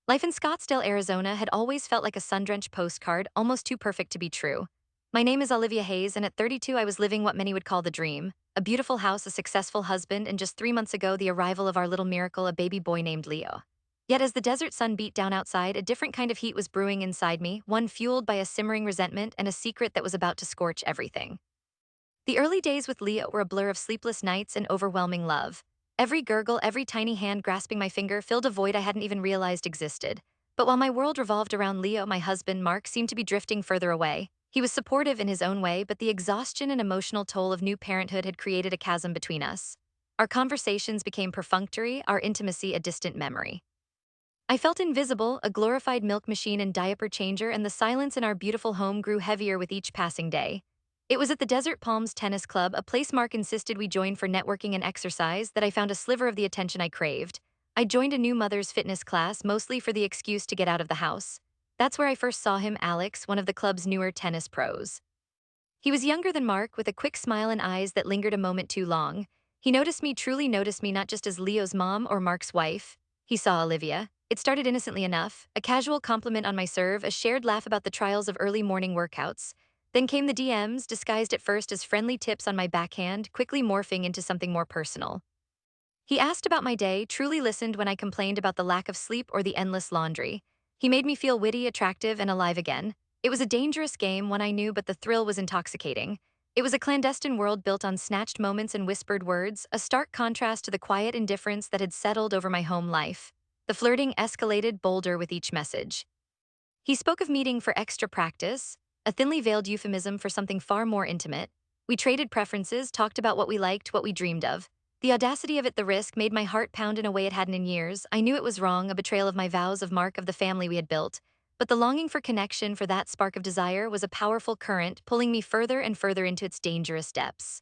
Life in Scottsdale, Arizona had always felt like a sun-drenched postcard, almost too perfect to be true. My name is Olivia Hayes, and at 32, I was living what many would call the dream. A beautiful house, a successful husband, and just 3 months ago, the arrival of our little miracle, a baby boy named Leo. Yet as the desert sun beat down outside, a different kind of heat was brewing inside me, one fueled by a simmering resentment and a secret that was about to scorch everything. The early days with Leo were a blur of sleepless nights and overwhelming love. Every gurgle, every tiny hand grasping my finger filled a void I hadn't even realized existed. But while my world revolved around Leo, my husband, Mark, seemed to be drifting further away. He was supportive in his own way, but the exhaustion and emotional toll of new parenthood had created a chasm between us. Our conversations became perfunctory, our intimacy a distant memory. I felt invisible, a glorified milk machine and diaper changer, and the silence in our beautiful home grew heavier with each passing day. It was at the Desert Palms Tennis Club, a place Mark insisted we join for networking and exercise, that I found a sliver of the attention I craved. I joined a new mother's fitness class, mostly for the excuse to get out of the house. That's where I first saw him, Alex, one of the club's newer tennis pros. He was younger than Mark, with a quick smile and eyes that lingered a moment too long. He noticed me, truly noticed me, not just as Leo's mom or Mark's wife. He saw Olivia. It started innocently enough, a casual compliment on my serve, a shared laugh about the trials of early morning workouts. Then came the DMs, disguised at first as friendly tips on my backhand, quickly morphing into something more personal. He asked about my day, truly listened when I complained about the lack of sleep or the endless laundry. He made me feel witty, attractive, and alive again. It was a dangerous game, one I knew, but the thrill was intoxicating. It was a clandestine world built on snatched moments and whispered words, a stark contrast to the quiet indifference that had settled over my home life. The flirting escalated bolder with each message. He spoke of meeting for extra practice, a thinly veiled euphemism for something far more intimate. We traded preferences, talked about what we liked, what we dreamed of. The audacity of it, the risk, made my heart pound in a way it hadn't in years. I knew it was wrong, a betrayal of my vows, of Mark, of the family we had built. But the longing for connection, for that spark of desire, was a powerful current, pulling me further and further into its dangerous depths.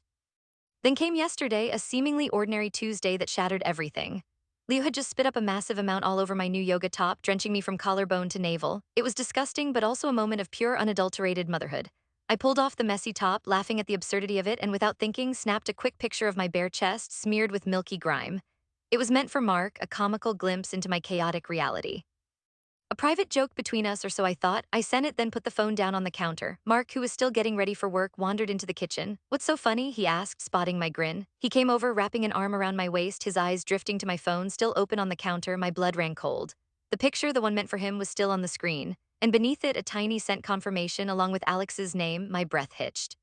Then came yesterday, a seemingly ordinary Tuesday that shattered everything. Leo had just spit up a massive amount all over my new yoga top, drenching me from collarbone to navel. It was disgusting, but also a moment of pure, unadulterated motherhood. I pulled off the messy top, laughing at the absurdity of it, and without thinking, snapped a quick picture of my bare chest, smeared with milky grime. It was meant for Mark, a comical glimpse into my chaotic reality. A private joke between us, or so I thought. I sent it, then put the phone down on the counter. Mark, who was still getting ready for work, wandered into the kitchen. "What's so funny?" he asked, spotting my grin. He came over, wrapping an arm around my waist, his eyes drifting to my phone, still open on the counter. My blood ran cold. The picture, the one meant for him, was still on the screen, and beneath it, a tiny sent confirmation along with Alex's name. My breath hitched.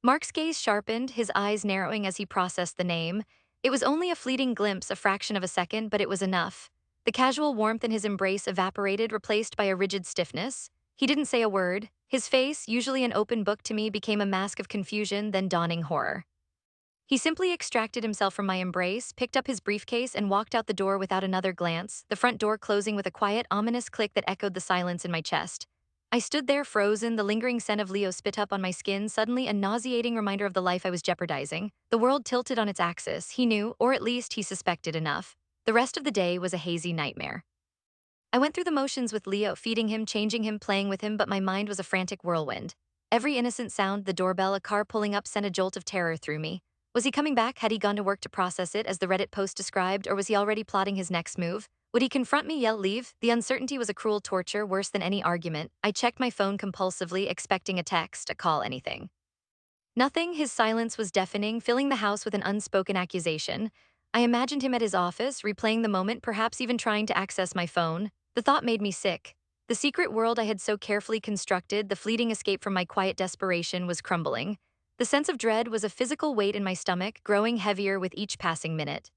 Mark's gaze sharpened, his eyes narrowing as he processed the name. It was only a fleeting glimpse, a fraction of a second, but it was enough. The casual warmth in his embrace evaporated, replaced by a rigid stiffness. He didn't say a word. His face, usually an open book to me, became a mask of confusion, then dawning horror. He simply extracted himself from my embrace, picked up his briefcase, and walked out the door without another glance, the front door closing with a quiet, ominous click that echoed the silence in my chest. I stood there frozen, the lingering scent of Leo spit up on my skin, suddenly a nauseating reminder of the life I was jeopardizing. The world tilted on its axis. He knew, or at least he suspected enough. The rest of the day was a hazy nightmare. I went through the motions with Leo, feeding him, changing him, playing with him, but my mind was a frantic whirlwind. Every innocent sound, the doorbell, a car pulling up, sent a jolt of terror through me. Was he coming back? Had he gone to work to process it, as the Reddit post described, or was he already plotting his next move? Would he confront me, yell, leave? The uncertainty was a cruel torture, worse than any argument. I checked my phone compulsively, expecting a text, a call, anything. Nothing. His silence was deafening, filling the house with an unspoken accusation. I imagined him at his office, replaying the moment, perhaps even trying to access my phone. The thought made me sick. The secret world I had so carefully constructed, the fleeting escape from my quiet desperation, was crumbling. The sense of dread was a physical weight in my stomach, growing heavier with each passing minute.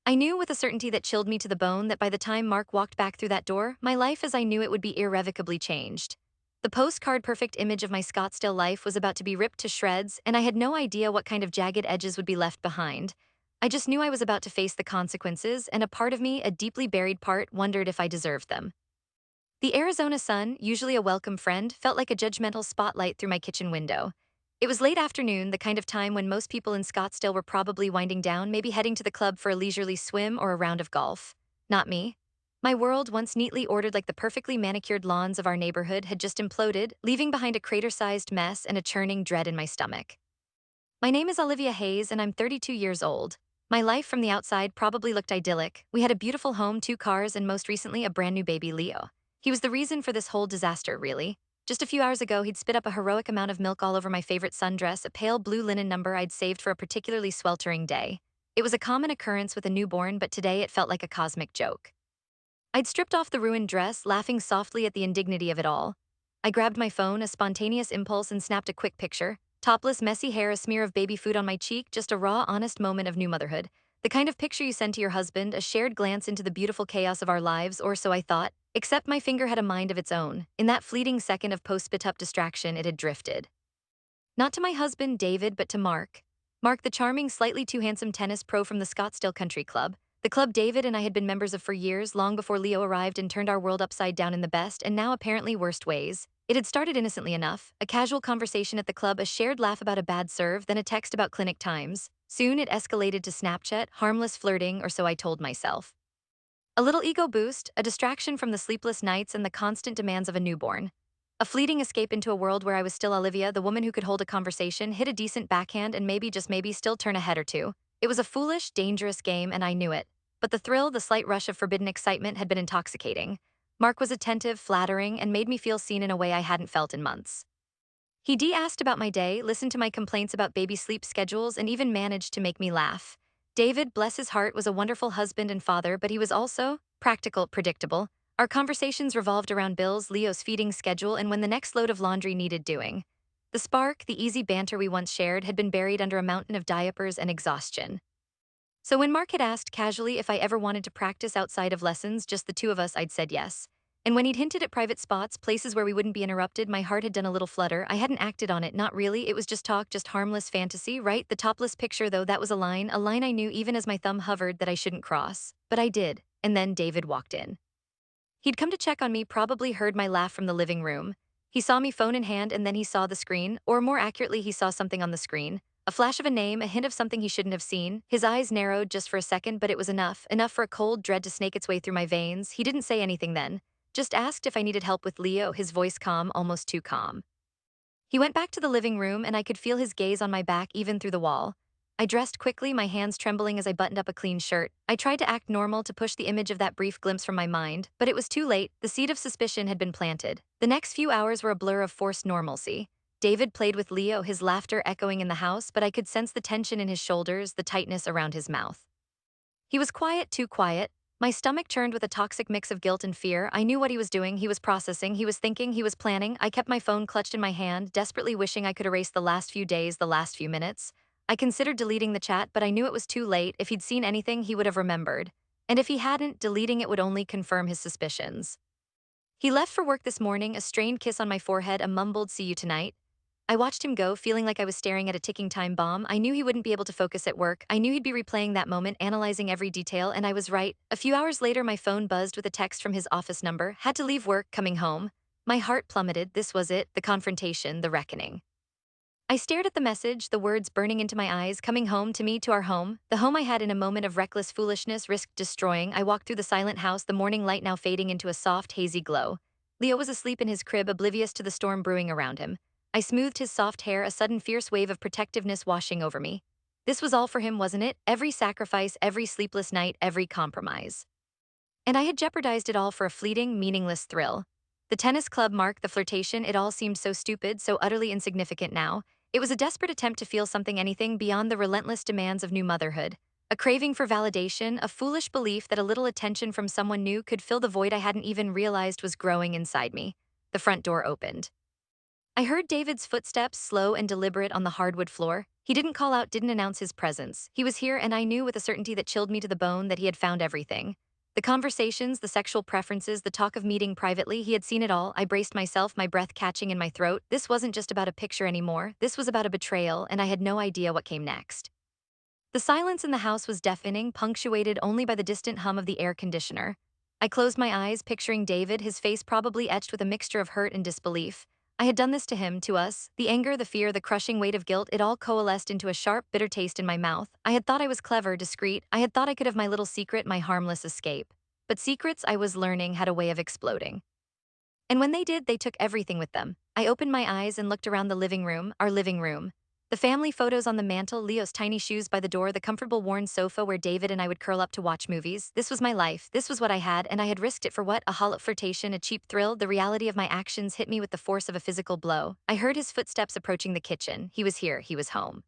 I knew with a certainty that chilled me to the bone that by the time Mark walked back through that door, my life as I knew it would be irrevocably changed. The postcard-perfect image of my Scottsdale life was about to be ripped to shreds, and I had no idea what kind of jagged edges would be left behind. I just knew I was about to face the consequences, and a part of me, a deeply buried part, wondered if I deserved them. The Arizona sun, usually a welcome friend, felt like a judgmental spotlight through my kitchen window. It was late afternoon, the kind of time when most people in Scottsdale were probably winding down, maybe heading to the club for a leisurely swim or a round of golf. Not me. My world, once neatly ordered like the perfectly manicured lawns of our neighborhood, had just imploded, leaving behind a crater-sized mess and a churning dread in my stomach. My name is Olivia Hayes, and I'm 32 years old. My life from the outside probably looked idyllic. We had a beautiful home, 2 cars, and most recently, a brand new baby, Leo. He was the reason for this whole disaster, really. Just a few hours ago, he'd spit up a heroic amount of milk all over my favorite sundress, a pale blue linen number I'd saved for a particularly sweltering day. It was a common occurrence with a newborn, but today it felt like a cosmic joke. I'd stripped off the ruined dress, laughing softly at the indignity of it all. I grabbed my phone, a spontaneous impulse, and snapped a quick picture. Topless, messy hair, a smear of baby food on my cheek, just a raw, honest moment of new motherhood. The kind of picture you send to your husband, a shared glance into the beautiful chaos of our lives, or so I thought. Except my finger had a mind of its own. In that fleeting second of post-spit-up distraction, it had drifted. Not to my husband, David, but to Mark. Mark, the charming, slightly too handsome tennis pro from the Scottsdale Country Club. The club David and I had been members of for years, long before Leo arrived and turned our world upside down in the best and now apparently worst ways. It had started innocently enough, a casual conversation at the club, a shared laugh about a bad serve, then a text about clinic times. Soon it escalated to Snapchat, harmless flirting, or so I told myself. A little ego boost, a distraction from the sleepless nights and the constant demands of a newborn. A fleeting escape into a world where I was still Olivia, the woman who could hold a conversation, hit a decent backhand, and maybe, just maybe, still turn a head or two. It was a foolish, dangerous game, and I knew it. But the thrill, the slight rush of forbidden excitement had been intoxicating. Mark was attentive, flattering, and made me feel seen in a way I hadn't felt in months. He asked about my day, listened to my complaints about baby sleep schedules, and even managed to make me laugh. David, bless his heart, was a wonderful husband and father, but he was also practical, predictable. Our conversations revolved around bills, Leo's feeding schedule, and when the next load of laundry needed doing. The spark, the easy banter we once shared, had been buried under a mountain of diapers and exhaustion. So when Mark had asked casually if I ever wanted to practice outside of lessons, just the two of us, I'd said yes. And when he'd hinted at private spots, places where we wouldn't be interrupted, my heart had done a little flutter. I hadn't acted on it, not really. It was just talk, just harmless fantasy, right? The topless picture, though, that was a line I knew even as my thumb hovered that I shouldn't cross. But I did. And then David walked in. He'd come to check on me, probably heard my laugh from the living room. He saw me, phone in hand, and then he saw the screen, or more accurately, he saw something on the screen. A flash of a name, a hint of something he shouldn't have seen. His eyes narrowed just for a second, but it was enough for a cold dread to snake its way through my veins. He didn't say anything then. Just asked if I needed help with Leo, his voice calm, almost too calm. He went back to the living room, and I could feel his gaze on my back even through the wall. I dressed quickly, my hands trembling as I buttoned up a clean shirt. I tried to act normal, to push the image of that brief glimpse from my mind, but it was too late. The seed of suspicion had been planted. The next few hours were a blur of forced normalcy. David played with Leo, his laughter echoing in the house, but I could sense the tension in his shoulders, the tightness around his mouth. He was quiet, too quiet. My stomach churned with a toxic mix of guilt and fear. I knew what he was doing, he was processing, he was thinking, he was planning. I kept my phone clutched in my hand, desperately wishing I could erase the last few days, the last few minutes. I considered deleting the chat, but I knew it was too late. If he'd seen anything, he would have remembered. And if he hadn't, deleting it would only confirm his suspicions. He left for work this morning, a strained kiss on my forehead, a mumbled "see you tonight." I watched him go, feeling like I was staring at a ticking time bomb. I knew he wouldn't be able to focus at work. I knew he'd be replaying that moment, analyzing every detail, and I was right. A few hours later, my phone buzzed with a text from his office number. Had to leave work, coming home. My heart plummeted. This was it, the confrontation, the reckoning. I stared at the message, the words burning into my eyes, coming home, to me, to our home. The home I had in a moment of reckless foolishness risked destroying. I walked through the silent house, the morning light now fading into a soft, hazy glow. Leo was asleep in his crib, oblivious to the storm brewing around him. I smoothed his soft hair, a sudden fierce wave of protectiveness washing over me. This was all for him, wasn't it? Every sacrifice, every sleepless night, every compromise. And I had jeopardized it all for a fleeting, meaningless thrill. The tennis club, Mark, the flirtation, it all seemed so stupid, so utterly insignificant now. It was a desperate attempt to feel something, anything beyond the relentless demands of new motherhood. A craving for validation, a foolish belief that a little attention from someone new could fill the void I hadn't even realized was growing inside me. The front door opened. I heard David's footsteps, slow and deliberate, on the hardwood floor. He didn't call out, didn't announce his presence. He was here, and I knew with a certainty that chilled me to the bone that he had found everything. The conversations, the sexual preferences, the talk of meeting privately, he had seen it all. I braced myself, my breath catching in my throat. This wasn't just about a picture anymore. This was about a betrayal, and I had no idea what came next. The silence in the house was deafening, punctuated only by the distant hum of the air conditioner. I closed my eyes, picturing David, his face probably etched with a mixture of hurt and disbelief. I had done this to him, to us. The anger, the fear, the crushing weight of guilt, it all coalesced into a sharp, bitter taste in my mouth. I had thought I was clever, discreet. I had thought I could have my little secret, my harmless escape. But secrets, I was learning, had a way of exploding. And when they did, they took everything with them. I opened my eyes and looked around the living room, our living room. The family photos on the mantle, Leo's tiny shoes by the door, the comfortable worn sofa where David and I would curl up to watch movies. This was my life, this was what I had, and I had risked it for what? A hollow flirtation, a cheap thrill. The reality of my actions hit me with the force of a physical blow. I heard his footsteps approaching the kitchen. He was here, he was home.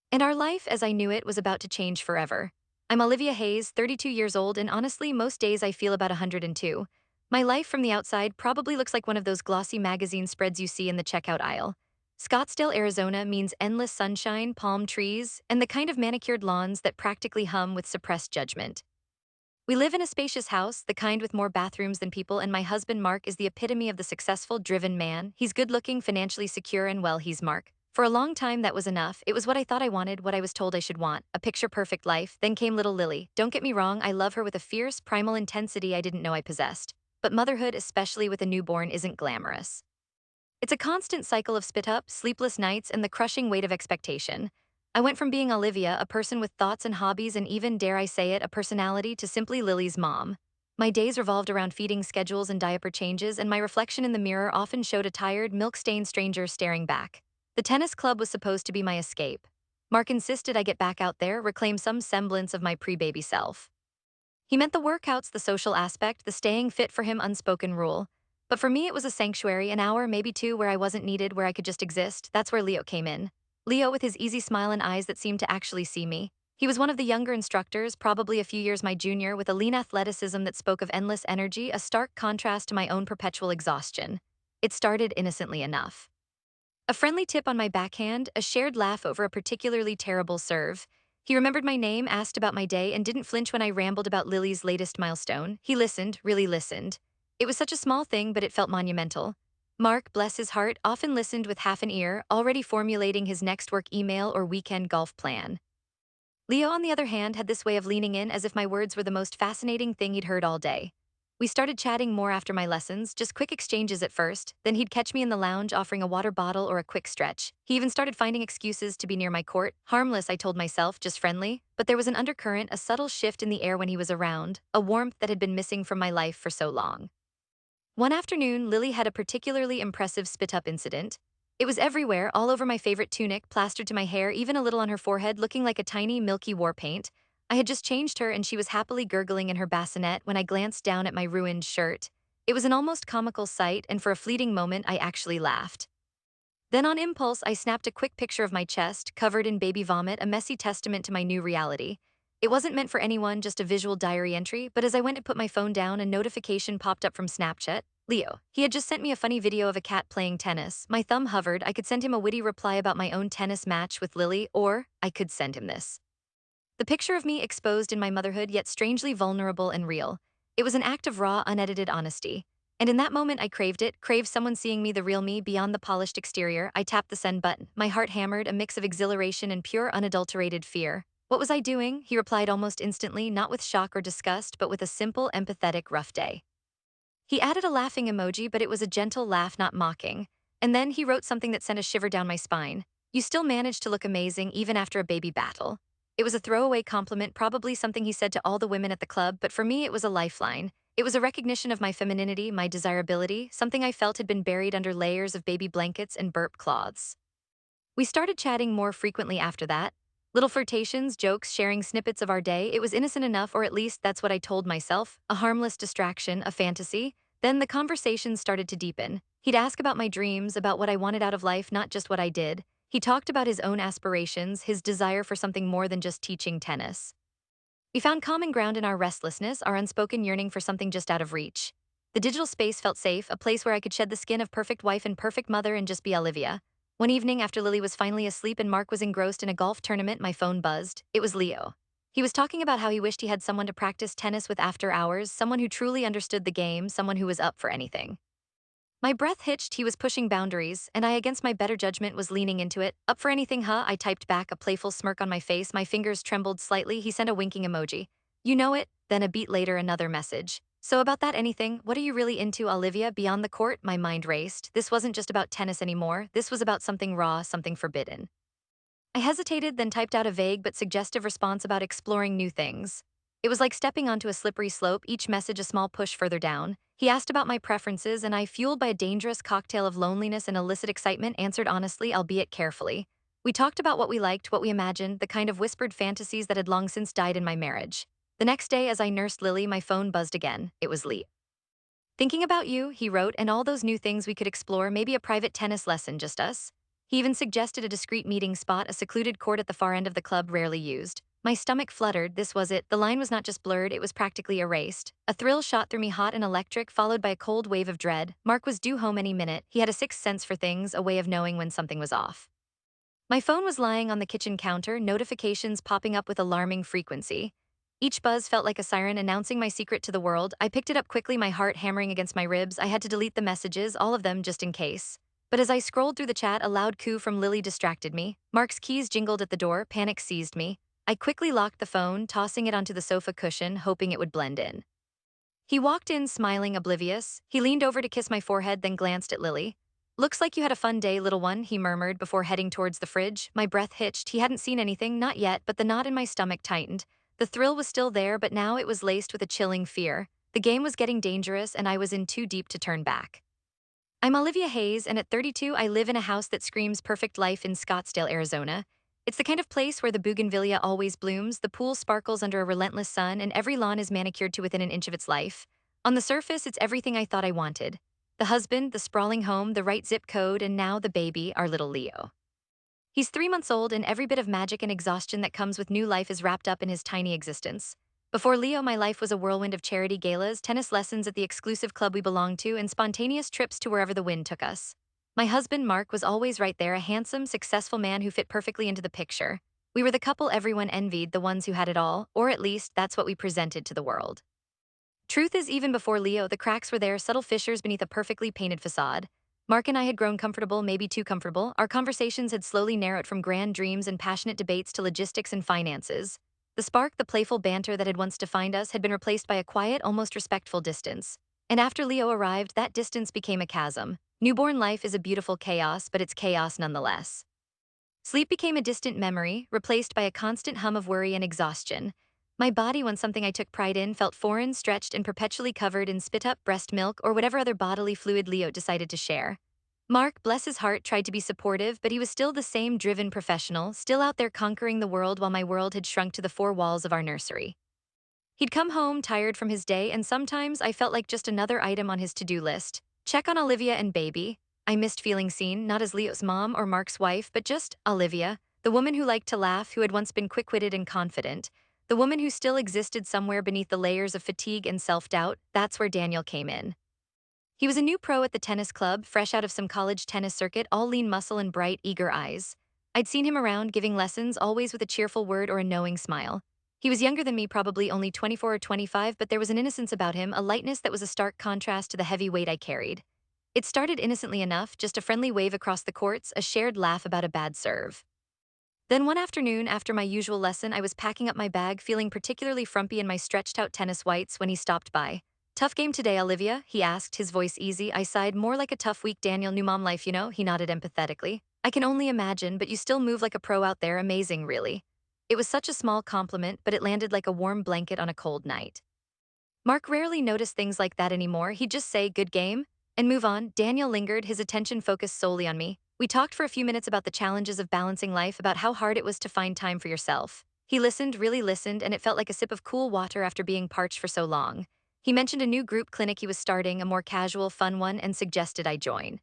And our life, as I knew it, was about to change forever. I'm Olivia Hayes, 32 years old, and honestly, most days I feel about 102. My life from the outside probably looks like one of those glossy magazine spreads you see in the checkout aisle. Scottsdale, Arizona means endless sunshine, palm trees, and the kind of manicured lawns that practically hum with suppressed judgment. We live in a spacious house, the kind with more bathrooms than people, and my husband Mark is the epitome of the successful, driven man. He's good-looking, financially secure, and well, he's Mark. For a long time, that was enough. It was what I thought I wanted, what I was told I should want, a picture-perfect life. Then came little Lily. Don't get me wrong, I love her with a fierce, primal intensity I didn't know I possessed. But motherhood, especially with a newborn, isn't glamorous. It's a constant cycle of spit-up, sleepless nights, and the crushing weight of expectation. I went from being Olivia, a person with thoughts and hobbies and even, dare I say it, a personality, to simply Lily's mom. My days revolved around feeding schedules and diaper changes, and my reflection in the mirror often showed a tired, milk-stained stranger staring back. The tennis club was supposed to be my escape. Mark insisted I get back out there, reclaim some semblance of my pre-baby self. He meant the workouts, the social aspect, the staying fit for him unspoken rule. But for me, it was a sanctuary, an hour, maybe two, where I wasn't needed, where I could just exist. That's where Leo came in. Leo with his easy smile and eyes that seemed to actually see me. He was one of the younger instructors, probably a few years my junior, with a lean athleticism that spoke of endless energy, a stark contrast to my own perpetual exhaustion. It started innocently enough. A friendly tip on my backhand, a shared laugh over a particularly terrible serve. He remembered my name, asked about my day, and didn't flinch when I rambled about Lily's latest milestone. He listened, really listened. It was such a small thing, but it felt monumental. Mark, bless his heart, often listened with half an ear, already formulating his next work email or weekend golf plan. Leo, on the other hand, had this way of leaning in as if my words were the most fascinating thing he'd heard all day. We started chatting more after my lessons, just quick exchanges at first, then he'd catch me in the lounge offering a water bottle or a quick stretch. He even started finding excuses to be near my court. Harmless, I told myself, just friendly. But there was an undercurrent, a subtle shift in the air when he was around, a warmth that had been missing from my life for so long. One afternoon, Lily had a particularly impressive spit-up incident. It was everywhere, all over my favorite tunic, plastered to my hair, even a little on her forehead, looking like a tiny, milky war paint. I had just changed her and she was happily gurgling in her bassinet when I glanced down at my ruined shirt. It was an almost comical sight, and for a fleeting moment, I actually laughed. Then on impulse, I snapped a quick picture of my chest, covered in baby vomit, a messy testament to my new reality. It wasn't meant for anyone, just a visual diary entry, but as I went to put my phone down, a notification popped up from Snapchat. Leo. He had just sent me a funny video of a cat playing tennis. My thumb hovered. I could send him a witty reply about my own tennis match with Lily, or I could send him this. The picture of me exposed in my motherhood, yet strangely vulnerable and real. It was an act of raw, unedited honesty. And in that moment, I craved it, craved someone seeing me, the real me, beyond the polished exterior. I tapped the send button. My heart hammered, a mix of exhilaration and pure, unadulterated fear. What was I doing? He replied almost instantly, not with shock or disgust, but with a simple, empathetic, rough day. He added a laughing emoji, but it was a gentle laugh, not mocking. And then he wrote something that sent a shiver down my spine. You still managed to look amazing, even after a baby battle. It was a throwaway compliment, probably something he said to all the women at the club, but for me it was a lifeline. It was a recognition of my femininity, my desirability, something I felt had been buried under layers of baby blankets and burp cloths. We started chatting more frequently after that. Little flirtations, jokes, sharing snippets of our day. It was innocent enough, or at least that's what I told myself. A harmless distraction, a fantasy. Then the conversation started to deepen. He'd ask about my dreams, about what I wanted out of life, not just what I did. He talked about his own aspirations, his desire for something more than just teaching tennis. We found common ground in our restlessness, our unspoken yearning for something just out of reach. The digital space felt safe, a place where I could shed the skin of perfect wife and perfect mother and just be Olivia. One evening, after Lily was finally asleep and Mark was engrossed in a golf tournament, my phone buzzed. It was Leo. He was talking about how he wished he had someone to practice tennis with after hours, someone who truly understood the game, someone who was up for anything. My breath hitched. He was pushing boundaries, and I, against my better judgment, was leaning into it. Up for anything, huh? I typed back, a playful smirk on my face. My fingers trembled slightly. He sent a winking emoji. You know it. Then a beat later, another message. So about that anything, what are you really into, Olivia? Beyond the court, my mind raced. This wasn't just about tennis anymore. This was about something raw, something forbidden. I hesitated, then typed out a vague but suggestive response about exploring new things. It was like stepping onto a slippery slope, each message a small push further down. He asked about my preferences, and I, fueled by a dangerous cocktail of loneliness and illicit excitement, answered honestly, albeit carefully. We talked about what we liked, what we imagined, the kind of whispered fantasies that had long since died in my marriage. The next day, as I nursed Lily, my phone buzzed again. It was Lee. Thinking about you, he wrote, and all those new things we could explore, maybe a private tennis lesson, just us. He even suggested a discreet meeting spot, a secluded court at the far end of the club rarely used. My stomach fluttered, this was it. The line was not just blurred, it was practically erased. A thrill shot through me, hot and electric, followed by a cold wave of dread. Mark was due home any minute. He had a sixth sense for things, a way of knowing when something was off. My phone was lying on the kitchen counter, notifications popping up with alarming frequency. Each buzz felt like a siren announcing my secret to the world. I picked it up quickly, my heart hammering against my ribs. I had to delete the messages, all of them, just in case. But as I scrolled through the chat, a loud coo from Lily distracted me. Mark's keys jingled at the door, panic seized me. I quickly locked the phone, tossing it onto the sofa cushion, hoping it would blend in. He walked in, smiling, oblivious. He leaned over to kiss my forehead, then glanced at Lily. "Looks like you had a fun day, little one," he murmured before heading towards the fridge. My breath hitched. He hadn't seen anything, not yet, but the knot in my stomach tightened. The thrill was still there, but now it was laced with a chilling fear. The game was getting dangerous, and I was in too deep to turn back. I'm Olivia Hayes, and at 32, I live in a house that screams perfect life in Scottsdale, Arizona. It's the kind of place where the bougainvillea always blooms, the pool sparkles under a relentless sun, and every lawn is manicured to within an inch of its life. On the surface, it's everything I thought I wanted. The husband, the sprawling home, the right zip code, and now the baby, our little Leo. He's 3 months old, and every bit of magic and exhaustion that comes with new life is wrapped up in his tiny existence. Before Leo, my life was a whirlwind of charity galas, tennis lessons at the exclusive club we belonged to, and spontaneous trips to wherever the wind took us. My husband, Mark, was always right there, a handsome, successful man who fit perfectly into the picture. We were the couple everyone envied, the ones who had it all, or at least that's what we presented to the world. Truth is, even before Leo, the cracks were there, subtle fissures beneath a perfectly painted facade. Mark and I had grown comfortable, maybe too comfortable. Our conversations had slowly narrowed from grand dreams and passionate debates to logistics and finances. The spark, the playful banter that had once defined us, had been replaced by a quiet, almost respectful distance. And after Leo arrived, that distance became a chasm. Newborn life is a beautiful chaos, but it's chaos nonetheless. Sleep became a distant memory, replaced by a constant hum of worry and exhaustion. My body, once something I took pride in, felt foreign, stretched, and perpetually covered in spit-up, breast milk, or whatever other bodily fluid Leo decided to share. Mark, bless his heart, tried to be supportive, but he was still the same driven professional, still out there conquering the world while my world had shrunk to the four walls of our nursery. He'd come home tired from his day, and sometimes I felt like just another item on his to-do list. Check on Olivia and baby. I missed feeling seen, not as Leo's mom or Mark's wife, but just Olivia, the woman who liked to laugh, who had once been quick-witted and confident, the woman who still existed somewhere beneath the layers of fatigue and self-doubt. That's where Daniel came in. He was a new pro at the tennis club, fresh out of some college tennis circuit, all lean muscle and bright, eager eyes. I'd seen him around, giving lessons, always with a cheerful word or a knowing smile. He was younger than me, probably only 24 or 25, but there was an innocence about him, a lightness that was a stark contrast to the heavy weight I carried. It started innocently enough, just a friendly wave across the courts, a shared laugh about a bad serve. Then one afternoon, after my usual lesson, I was packing up my bag, feeling particularly frumpy in my stretched-out tennis whites when he stopped by. "Tough game today, Olivia?" he asked, his voice easy. I sighed. "More like a tough week, Daniel. New mom life, you know?" He nodded empathetically. "I can only imagine, but you still move like a pro out there. Amazing, really." It was such a small compliment, but it landed like a warm blanket on a cold night. Mark rarely noticed things like that anymore. He'd just say, "Good game," and move on. Daniel lingered, his attention focused solely on me. We talked for a few minutes about the challenges of balancing life, about how hard it was to find time for yourself. He listened, really listened, and it felt like a sip of cool water after being parched for so long. He mentioned a new group clinic he was starting, a more casual, fun one, and suggested I join.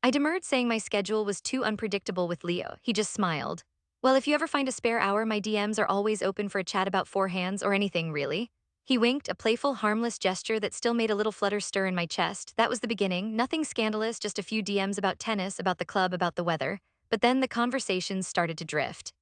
I demurred, saying my schedule was too unpredictable with Leo. He just smiled. "Well, if you ever find a spare hour, my DMs are always open for a chat about forehands or anything, really." He winked, a playful, harmless gesture that still made a little flutter stir in my chest. That was the beginning, nothing scandalous, just a few DMs about tennis, about the club, about the weather. But then the conversations started to drift.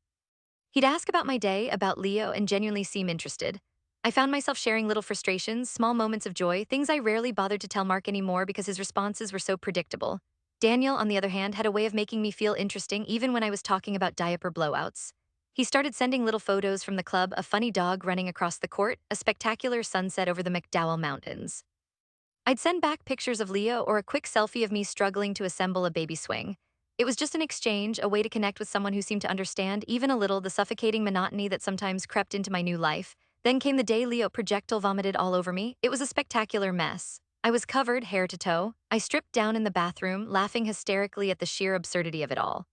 He'd ask about my day, about Leo, and genuinely seem interested. I found myself sharing little frustrations, small moments of joy, things I rarely bothered to tell Mark anymore because his responses were so predictable. Daniel, on the other hand, had a way of making me feel interesting even when I was talking about diaper blowouts. He started sending little photos from the club, a funny dog running across the court, a spectacular sunset over the McDowell Mountains. I'd send back pictures of Leo or a quick selfie of me struggling to assemble a baby swing. It was just an exchange, a way to connect with someone who seemed to understand, even a little, the suffocating monotony that sometimes crept into my new life. Then came the day Leo projectile vomited all over me. It was a spectacular mess. I was covered, hair to toe. I stripped down in the bathroom, laughing hysterically at the sheer absurdity of it all.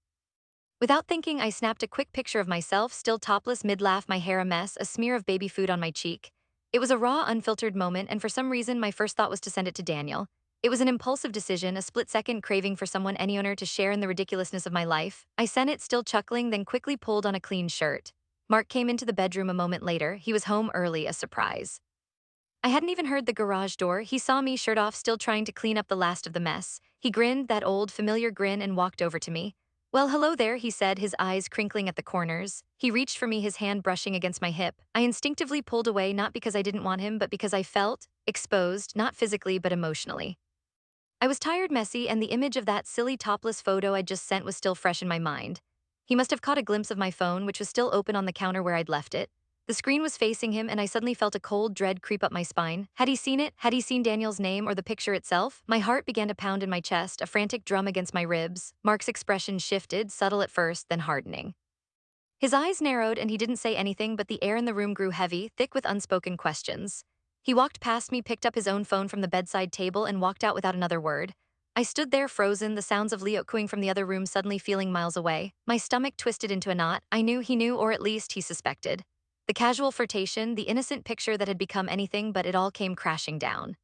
Without thinking, I snapped a quick picture of myself, still topless, mid-laugh, my hair a mess, a smear of baby food on my cheek. It was a raw, unfiltered moment, and for some reason, my first thought was to send it to Daniel. It was an impulsive decision, a split-second craving for someone, any owner, to share in the ridiculousness of my life. I sent it, still chuckling, then quickly pulled on a clean shirt. Mark came into the bedroom a moment later. He was home early, a surprise. I hadn't even heard the garage door. He saw me, shirt off, still trying to clean up the last of the mess. He grinned, that old, familiar grin, and walked over to me. "Well, hello there," he said, his eyes crinkling at the corners. He reached for me, his hand brushing against my hip. I instinctively pulled away, not because I didn't want him, but because I felt exposed, not physically, but emotionally. I was tired, messy, and the image of that silly topless photo I'd just sent was still fresh in my mind. He must have caught a glimpse of my phone, which was still open on the counter where I'd left it. The screen was facing him, and I suddenly felt a cold dread creep up my spine. Had he seen it? Had he seen Daniel's name or the picture itself? My heart began to pound in my chest, a frantic drum against my ribs. Mark's expression shifted, subtle at first, then hardening. His eyes narrowed, and he didn't say anything, but the air in the room grew heavy, thick with unspoken questions. He walked past me, picked up his own phone from the bedside table, and walked out without another word. I stood there frozen, the sounds of Leo cooing from the other room suddenly feeling miles away. My stomach twisted into a knot. I knew he knew, or at least he suspected. The casual flirtation, the innocent picture that had become anything, but it all came crashing down.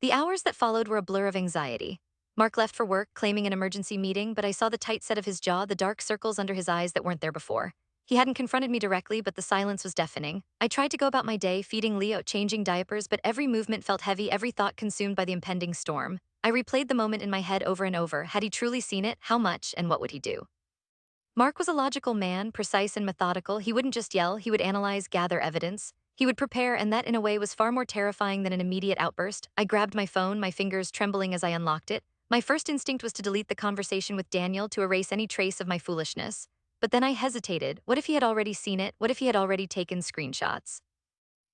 The hours that followed were a blur of anxiety. Mark left for work, claiming an emergency meeting, but I saw the tight set of his jaw, the dark circles under his eyes that weren't there before. He hadn't confronted me directly, but the silence was deafening. I tried to go about my day, feeding Leo, changing diapers, but every movement felt heavy, every thought consumed by the impending storm. I replayed the moment in my head over and over. Had he truly seen it? How much? And what would he do? Mark was a logical man, precise and methodical. He wouldn't just yell, he would analyze, gather evidence. He would prepare, and that in a way was far more terrifying than an immediate outburst. I grabbed my phone, my fingers trembling as I unlocked it. My first instinct was to delete the conversation with Daniel, to erase any trace of my foolishness. But then I hesitated. What if he had already seen it? What if he had already taken screenshots?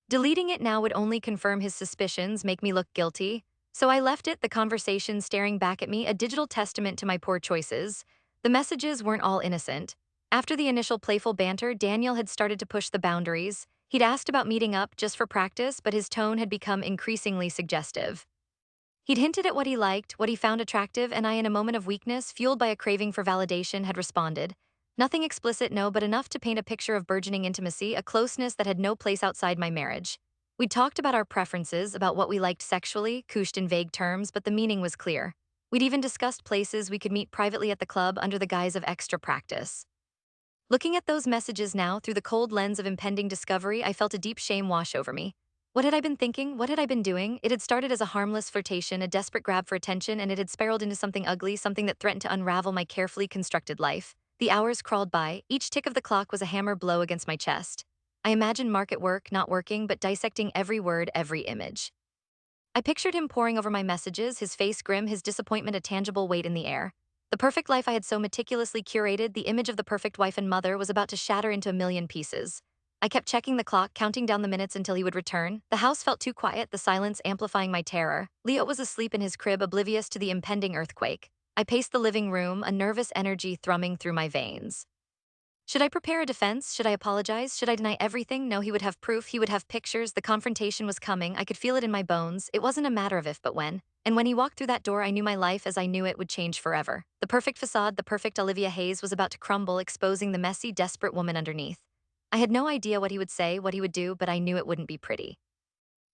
Deleting it now would only confirm his suspicions, make me look guilty. So I left it, the conversation staring back at me, a digital testament to my poor choices. The messages weren't all innocent. After the initial playful banter, Daniel had started to push the boundaries. He'd asked about meeting up just for practice, but his tone had become increasingly suggestive. He'd hinted at what he liked, what he found attractive, and I, in a moment of weakness, fueled by a craving for validation, had responded. Nothing explicit, no, but enough to paint a picture of burgeoning intimacy, a closeness that had no place outside my marriage. We'd talked about our preferences, about what we liked sexually, couched in vague terms, but the meaning was clear. We'd even discussed places we could meet privately at the club under the guise of extra practice. Looking at those messages now through the cold lens of impending discovery, I felt a deep shame wash over me. What had I been thinking? What had I been doing? It had started as a harmless flirtation, a desperate grab for attention, and it had spiraled into something ugly, something that threatened to unravel my carefully constructed life. The hours crawled by. Each tick of the clock was a hammer blow against my chest. I imagined Mark at work, not working, but dissecting every word, every image. I pictured him poring over my messages, his face grim, his disappointment a tangible weight in the air. The perfect life I had so meticulously curated, the image of the perfect wife and mother, was about to shatter into a million pieces. I kept checking the clock, counting down the minutes until he would return. The house felt too quiet, the silence amplifying my terror. Leo was asleep in his crib, oblivious to the impending earthquake. I paced the living room, a nervous energy thrumming through my veins. Should I prepare a defense? Should I apologize? Should I deny everything? No, he would have proof, he would have pictures, the confrontation was coming, I could feel it in my bones. It wasn't a matter of if but when. And when he walked through that door, I knew my life as I knew it would change forever. The perfect facade, the perfect Olivia Hayes, was about to crumble, exposing the messy, desperate woman underneath. I had no idea what he would say, what he would do, but I knew it wouldn't be pretty.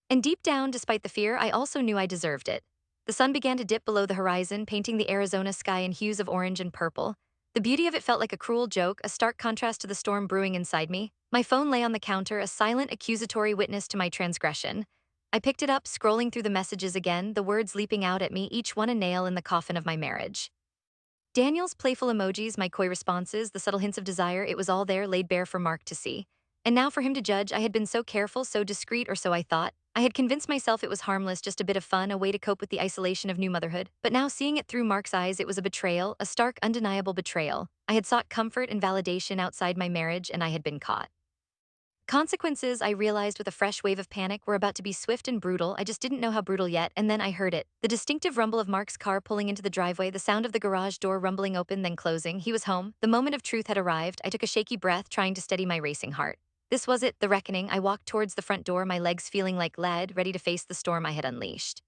And deep down, despite the fear, I also knew I deserved it. The sun began to dip below the horizon, painting the Arizona sky in hues of orange and purple. The beauty of it felt like a cruel joke, a stark contrast to the storm brewing inside me. My phone lay on the counter, a silent, accusatory witness to my transgression. I picked it up, scrolling through the messages again, the words leaping out at me, each one a nail in the coffin of my marriage. Daniel's playful emojis, my coy responses, the subtle hints of desire, it was all there, laid bare for Mark to see. And now for him to judge. I had been so careful, so discreet, or so I thought. I had convinced myself it was harmless, just a bit of fun, a way to cope with the isolation of new motherhood. But now, seeing it through Mark's eyes, it was a betrayal, a stark, undeniable betrayal. I had sought comfort and validation outside my marriage, and I had been caught. Consequences, I realized with a fresh wave of panic, were about to be swift and brutal. I just didn't know how brutal yet, and then I heard it. The distinctive rumble of Mark's car pulling into the driveway, the sound of the garage door rumbling open then closing. He was home. The moment of truth had arrived. I took a shaky breath, trying to steady my racing heart. This was it, the reckoning. I walked towards the front door, my legs feeling like lead, ready to face the storm I had unleashed.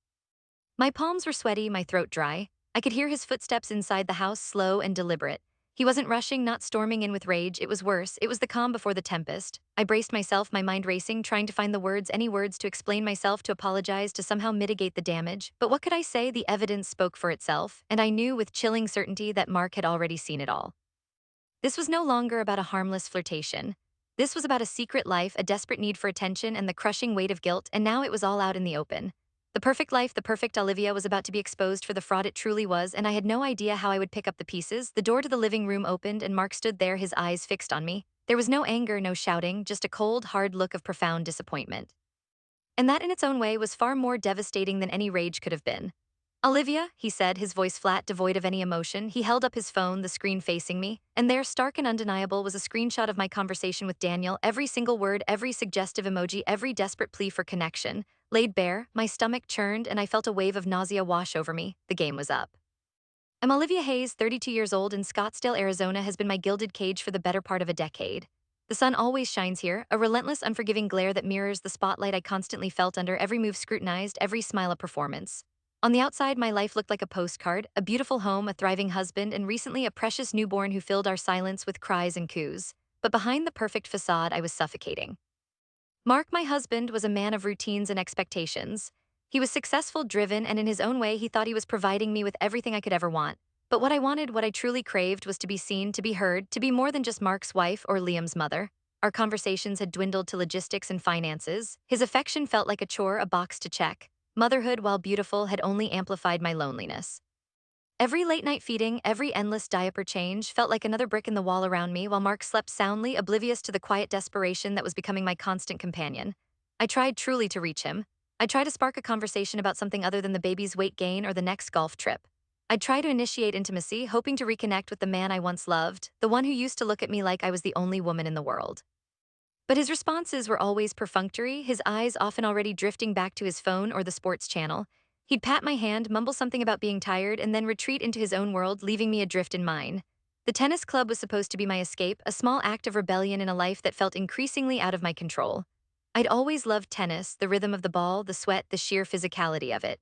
My palms were sweaty, my throat dry. I could hear his footsteps inside the house, slow and deliberate. He wasn't rushing, not storming in with rage. It was worse. It was the calm before the tempest. I braced myself, my mind racing, trying to find the words, any words to explain myself, to apologize, to somehow mitigate the damage. But what could I say? The evidence spoke for itself, and I knew with chilling certainty that Mark had already seen it all. This was no longer about a harmless flirtation. This was about a secret life, a desperate need for attention, and the crushing weight of guilt, and now it was all out in the open. The perfect life, the perfect Olivia was about to be exposed for the fraud it truly was, and I had no idea how I would pick up the pieces. The door to the living room opened, and Mark stood there, his eyes fixed on me. There was no anger, no shouting, just a cold, hard look of profound disappointment. And that in its own way was far more devastating than any rage could have been. Olivia, he said, his voice flat, devoid of any emotion. He held up his phone, the screen facing me, and there, stark and undeniable, was a screenshot of my conversation with Daniel. Every single word, every suggestive emoji, every desperate plea for connection. Laid bare, my stomach churned, and I felt a wave of nausea wash over me. The game was up. I'm Olivia Hayes, 32 years old, in Scottsdale, Arizona has been my gilded cage for the better part of a decade. The sun always shines here, a relentless, unforgiving glare that mirrors the spotlight I constantly felt under, every move scrutinized, every smile a performance. On the outside, my life looked like a postcard, a beautiful home, a thriving husband, and recently a precious newborn who filled our silence with cries and coos. But behind the perfect facade, I was suffocating. Mark, my husband, was a man of routines and expectations. He was successful, driven, and in his own way, he thought he was providing me with everything I could ever want. But what I wanted, what I truly craved, was to be seen, to be heard, to be more than just Mark's wife or Liam's mother. Our conversations had dwindled to logistics and finances. His affection felt like a chore, a box to check. Motherhood, while beautiful, had only amplified my loneliness. Every late-night feeding, every endless diaper change felt like another brick in the wall around me, while Mark slept soundly, oblivious to the quiet desperation that was becoming my constant companion. I tried truly to reach him. I tried to spark a conversation about something other than the baby's weight gain or the next golf trip. I'd try to initiate intimacy, hoping to reconnect with the man I once loved, the one who used to look at me like I was the only woman in the world. But his responses were always perfunctory, his eyes often already drifting back to his phone or the sports channel. He'd pat my hand, mumble something about being tired, and then retreat into his own world, leaving me adrift in mine. The tennis club was supposed to be my escape, a small act of rebellion in a life that felt increasingly out of my control. I'd always loved tennis, the rhythm of the ball, the sweat, the sheer physicality of it.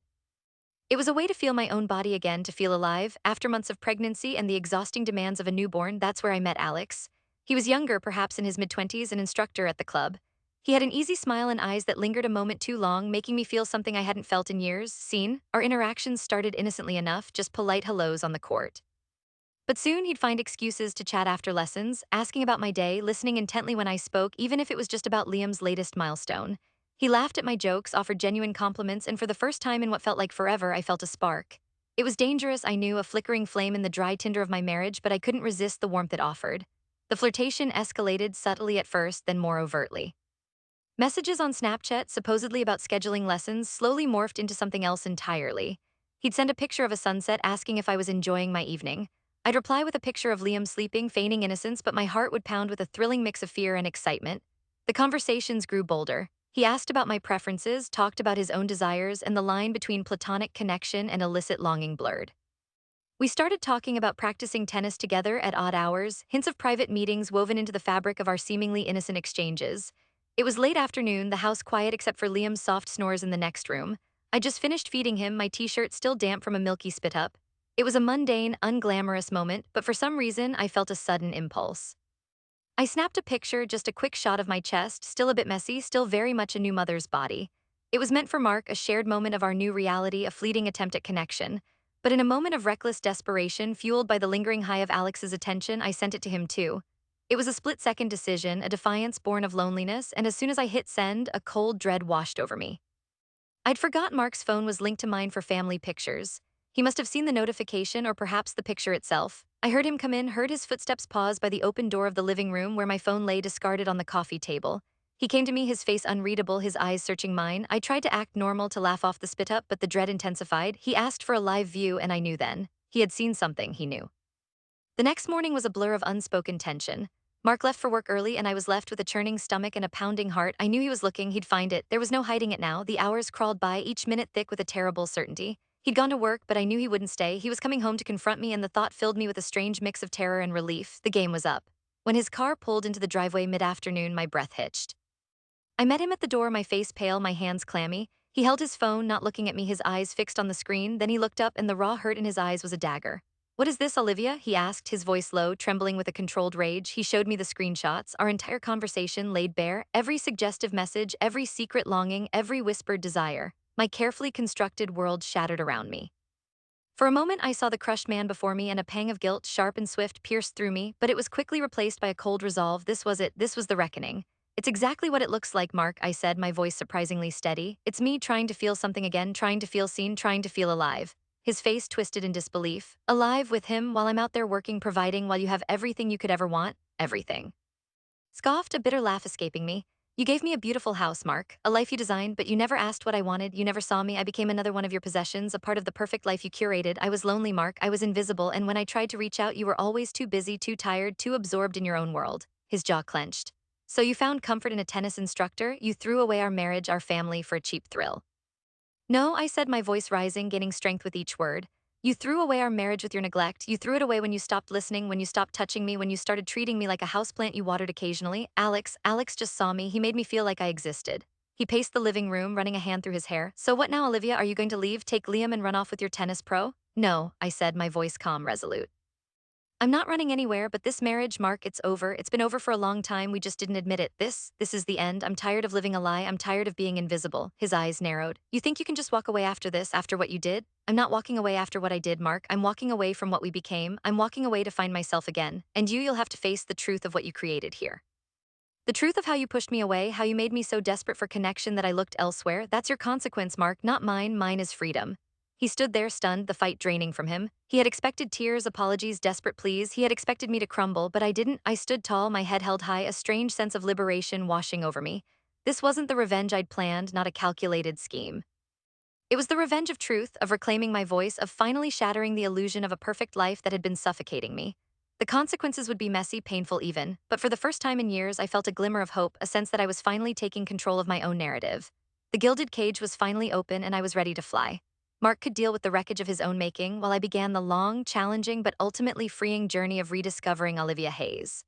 It was a way to feel my own body again, to feel alive. After months of pregnancy and the exhausting demands of a newborn, that's where I met Alex. He was younger, perhaps in his mid-20s, an instructor at the club. He had an easy smile and eyes that lingered a moment too long, making me feel something I hadn't felt in years. Seen, our interactions started innocently enough, just polite hellos on the court. But soon he'd find excuses to chat after lessons, asking about my day, listening intently when I spoke, even if it was just about Liam's latest milestone. He laughed at my jokes, offered genuine compliments, and for the first time in what felt like forever, I felt a spark. It was dangerous, I knew, a flickering flame in the dry tinder of my marriage, but I couldn't resist the warmth it offered. The flirtation escalated subtly at first, then more overtly. Messages on Snapchat, supposedly about scheduling lessons, slowly morphed into something else entirely. He'd send a picture of a sunset asking if I was enjoying my evening. I'd reply with a picture of Liam sleeping, feigning innocence, but my heart would pound with a thrilling mix of fear and excitement. The conversations grew bolder. He asked about my preferences, talked about his own desires, and the line between platonic connection and illicit longing blurred. We started talking about practicing tennis together at odd hours, hints of private meetings woven into the fabric of our seemingly innocent exchanges. It was late afternoon, the house quiet except for Liam's soft snores in the next room. I just finished feeding him, my t-shirt still damp from a milky spit-up. It was a mundane, unglamorous moment, but for some reason, I felt a sudden impulse. I snapped a picture, just a quick shot of my chest, still a bit messy, still very much a new mother's body. It was meant for Mark, a shared moment of our new reality, a fleeting attempt at connection. But in a moment of reckless desperation, fueled by the lingering high of Alex's attention, I sent it to him too. It was a split-second decision, a defiance born of loneliness, and as soon as I hit send, a cold dread washed over me. I'd forgot Mark's phone was linked to mine for family pictures. He must have seen the notification or perhaps the picture itself. I heard him come in, heard his footsteps pause by the open door of the living room where my phone lay discarded on the coffee table. He came to me, his face unreadable, his eyes searching mine. I tried to act normal, to laugh off the spit-up, but the dread intensified. He asked for a live view, and I knew then. He had seen something, he knew. The next morning was a blur of unspoken tension. Mark left for work early, and I was left with a churning stomach and a pounding heart. I knew he was looking, he'd find it. There was no hiding it now. The hours crawled by, each minute thick with a terrible certainty. He'd gone to work, but I knew he wouldn't stay. He was coming home to confront me, and the thought filled me with a strange mix of terror and relief. The game was up. When his car pulled into the driveway mid-afternoon, my breath hitched. I met him at the door, my face pale, my hands clammy. He held his phone, not looking at me, his eyes fixed on the screen. Then he looked up, and the raw hurt in his eyes was a dagger. What is this, Olivia? He asked, his voice low, trembling with a controlled rage. He showed me the screenshots, our entire conversation laid bare, every suggestive message, every secret longing, every whispered desire. My carefully constructed world shattered around me. For a moment, I saw the crushed man before me, and a pang of guilt, sharp and swift, pierced through me, but it was quickly replaced by a cold resolve. This was it. This was the reckoning. It's exactly what it looks like, Mark, I said, my voice surprisingly steady. It's me trying to feel something again, trying to feel seen, trying to feel alive. His face twisted in disbelief. Alive with him while I'm out there working, providing, while you have everything you could ever want? Everything. Scoffed, a bitter laugh escaping me. You gave me a beautiful house, Mark, a life you designed, but you never asked what I wanted, you never saw me, I became another one of your possessions, a part of the perfect life you curated. I was lonely, Mark, I was invisible, and when I tried to reach out, you were always too busy, too tired, too absorbed in your own world. His jaw clenched. So you found comfort in a tennis instructor? You threw away our marriage, our family, for a cheap thrill. No, I said, my voice rising, gaining strength with each word. You threw away our marriage with your neglect. You threw it away when you stopped listening, when you stopped touching me, when you started treating me like a houseplant you watered occasionally. Alex just saw me. He made me feel like I existed. He paced the living room, running a hand through his hair. So what now, Olivia? Are you going to leave, take Liam, and run off with your tennis pro? No, I said, my voice calm, resolute. I'm not running anywhere, but this marriage, Mark, it's over. It's been over for a long time. We just didn't admit it. This is the end. I'm tired of living a lie. I'm tired of being invisible. His eyes narrowed. You think you can just walk away after this, after what you did? I'm not walking away after what I did, Mark. I'm walking away from what we became. I'm walking away to find myself again. And you'll have to face the truth of what you created here. The truth of how you pushed me away, how you made me so desperate for connection that I looked elsewhere. That's your consequence, Mark, not mine. Mine is freedom. He stood there stunned, the fight draining from him. He had expected tears, apologies, desperate pleas. He had expected me to crumble, but I didn't. I stood tall, my head held high, a strange sense of liberation washing over me. This wasn't the revenge I'd planned, not a calculated scheme. It was the revenge of truth, of reclaiming my voice, of finally shattering the illusion of a perfect life that had been suffocating me. The consequences would be messy, painful even, but for the first time in years, I felt a glimmer of hope, a sense that I was finally taking control of my own narrative. The gilded cage was finally open, and I was ready to fly. Mark could deal with the wreckage of his own making, while I began the long, challenging, but ultimately freeing journey of rediscovering Olivia Hayes.